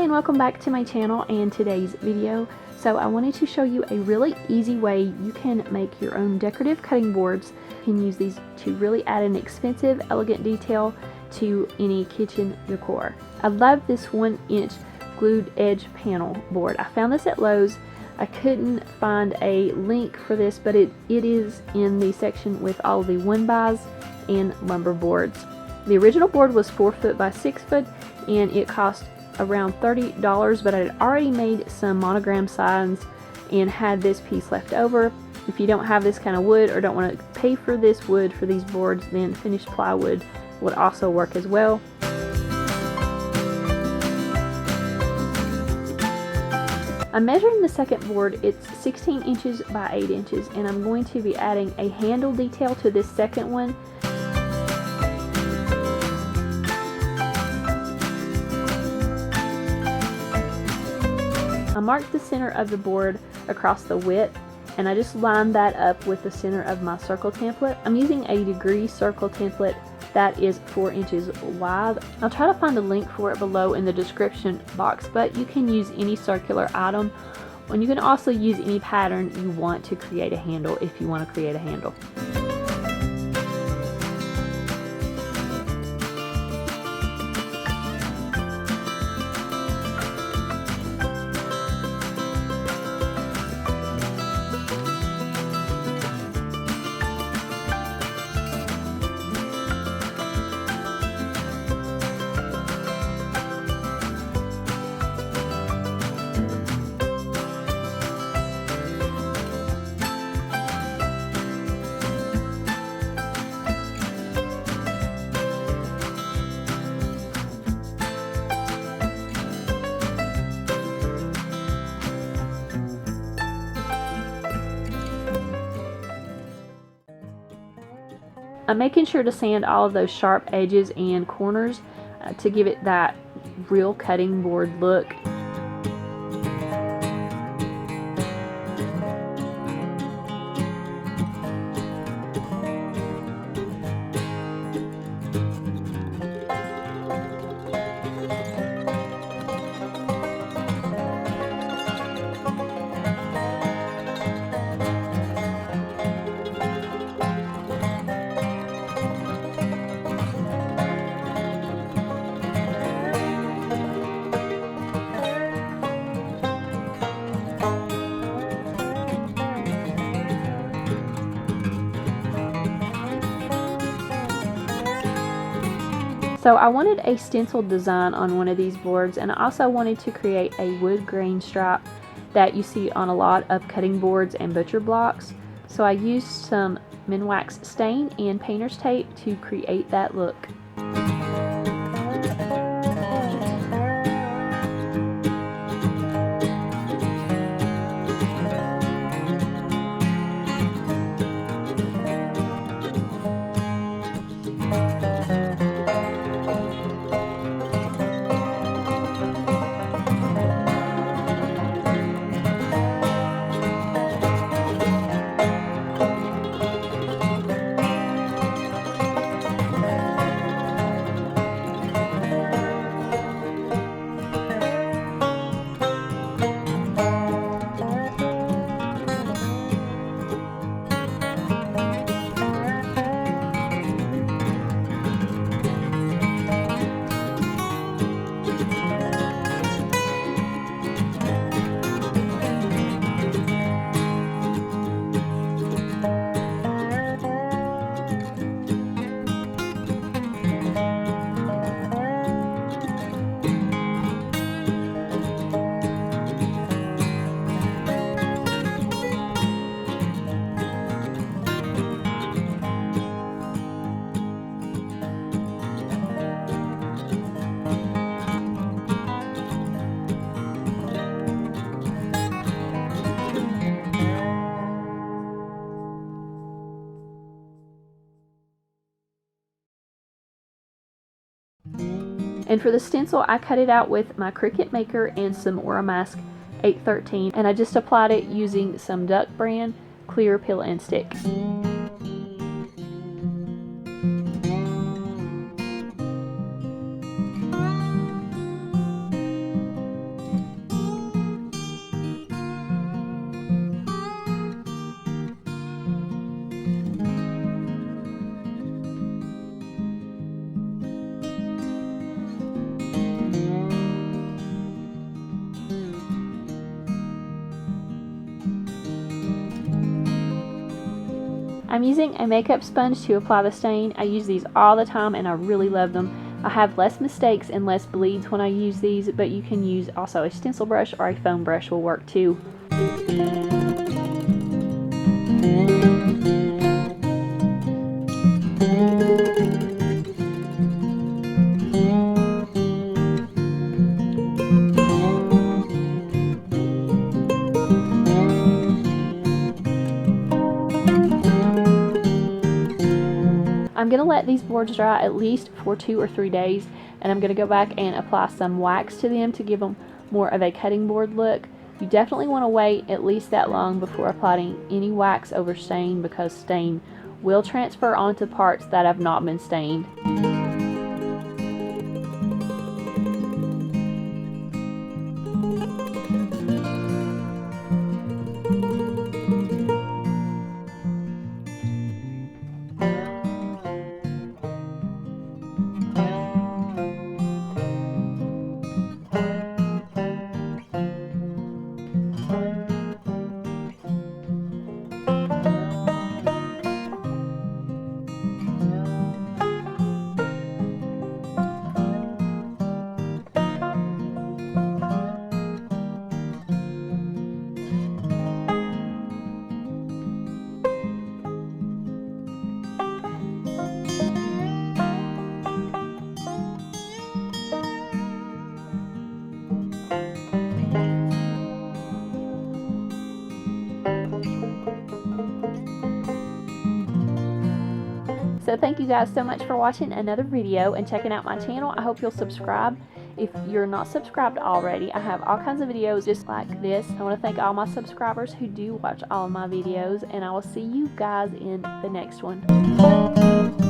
and welcome back to my channel and today's video. So I wanted to show you a really easy way you can make your own decorative cutting boards. You can use these to really add an expensive, elegant detail to any kitchen decor. I love this 1-inch glued edge panel board. I found this at Lowe's. I couldn't find a link for this, but it is in the section with all the 1x and lumber boards. The original board was 4 foot by 6 foot and it cost around $30, but I had already made some monogram signs and had this piece left over. If you don't have this kind of wood or don't want to pay for this wood for these boards, then finished plywood would also work as well. I'm measuring the second board. It's 16 inches by 8 inches, and I'm going to be adding a handle detail to this second one. I marked the center of the board across the width, and I just lined that up with the center of my circle template. I'm using a degree circle template that is 4 inches wide. I'll try to find a link for it below in the description box, but you can use any circular item, and you can also use any pattern you want to create a handle if you want to create a handle. I'm making sure to sand all of those sharp edges and corners to give it that real cutting board look. So I wanted a stencil design on one of these boards, and I also wanted to create a wood grain strap that you see on a lot of cutting boards and butcher blocks. So I used some Minwax stain and painter's tape to create that look. And for the stencil, I cut it out with my Cricut Maker and some Aura Mask 813, and I just applied it using some Duck brand clear peel and stick. I'm using a makeup sponge to apply the stain. I use these all the time and I really love them. I have less mistakes and less bleeds when I use these, but you can use also a stencil brush or a foam brush will work too. I'm going to let these boards dry at least for 2 or 3 days, and I'm going to go back and apply some wax to them to give them more of a cutting board look. You definitely want to wait at least that long before applying any wax over stain, because stain will transfer onto parts that have not been stained. So thank you guys so much for watching another video and checking out my channel. I hope you'll subscribe. If you're not subscribed already, I have all kinds of videos just like this. I want to thank all my subscribers who do watch all of my videos, and I will see you guys in the next one.